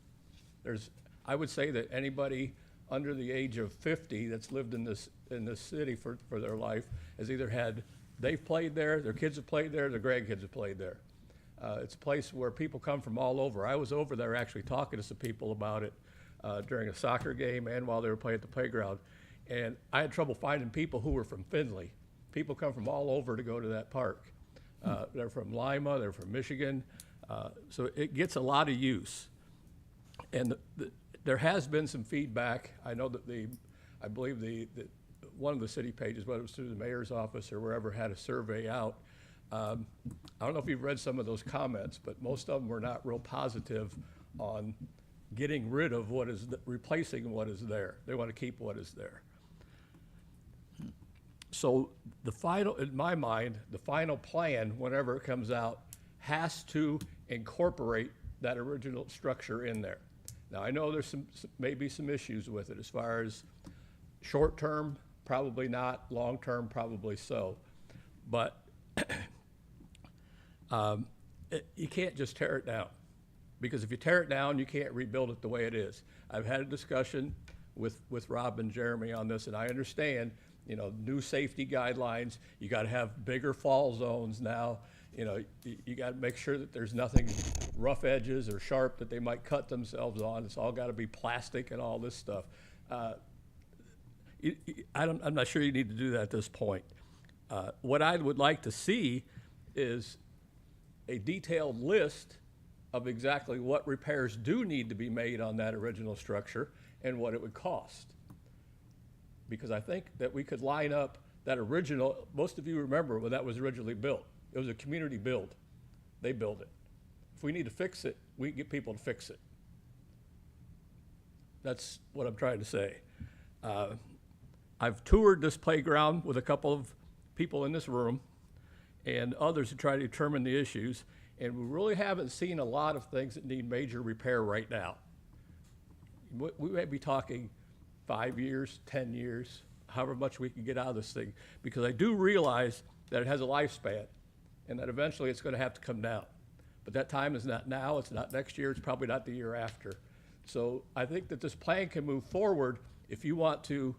Speaker 13: I would say that anybody under the age of 50 that's lived in this city for their life has either they've played there, their kids have played there, their grandkids have played there. It's a place where people come from all over. I was over there actually talking to some people about it during a soccer game and while they were playing at the playground. And I had trouble finding people who were from Findlay. People come from all over to go to that park. They're from Lima, they're from Michigan. So it gets a lot of use. And there has been some feedback. I know that I believe one of the city pages, whether it was through the mayor's office or wherever, had a survey out. I don't know if you've read some of those comments, but most of them were not real positive on getting rid of replacing what is there. They want to keep what is there. So in my mind, the final plan, whenever it comes out, has to incorporate that original structure in there. Now, I know there's maybe some issues with it as far as short-term, probably not, long-term, probably so. But you can't just tear it down, because if you tear it down, you can't rebuild it the way it is. I've had a discussion with Rob and Jeremy on this, and I understand, new safety guidelines. You got to have bigger fall zones now. You got to make sure that there's nothing rough edges or sharp that they might cut themselves on. It's all got to be plastic and all this stuff. I'm not sure you need to do that at this point. What I would like to see is a detailed list of exactly what repairs do need to be made on that original structure and what it would cost. Because I think that we could line up that original, most of you remember when that was originally built. It was a community build. They built it. If we need to fix it, we can get people to fix it. That's what I'm trying to say. I've toured this playground with a couple of people in this room and others to try to determine the issues, and we really haven't seen a lot of things that need major repair right now. We may be talking 5 years, 10 years, however much we can get out of this thing, because I do realize that it has a lifespan and that eventually it's going to have to come down. But that time is not now, it's not next year, it's probably not the year after. So I think that this plan can move forward if you want to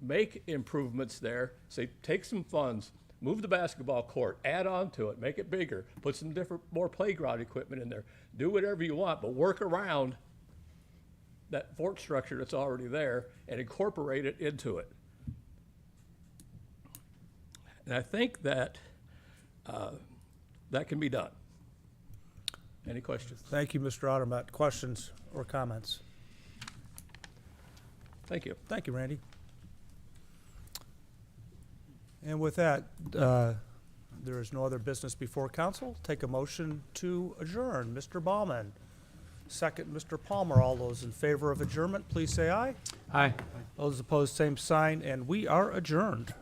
Speaker 13: make improvements there. Say, take some funds, move the basketball court, add on to it, make it bigger, put some more playground equipment in there. Do whatever you want, but work around that fort structure that's already there and incorporate it into it. And I think that that can be done. Any questions?
Speaker 2: Thank you, Mr. Ottermatt. Questions or comments?
Speaker 13: Thank you.
Speaker 2: Thank you, Randy. And with that, there is no other business before council. Take a motion to adjourn. Mr. Baumann. Second, Mr. Palmer. All those in favor of adjournment, please say aye.
Speaker 9: Aye.
Speaker 2: Those opposed, same sign, and we are adjourned.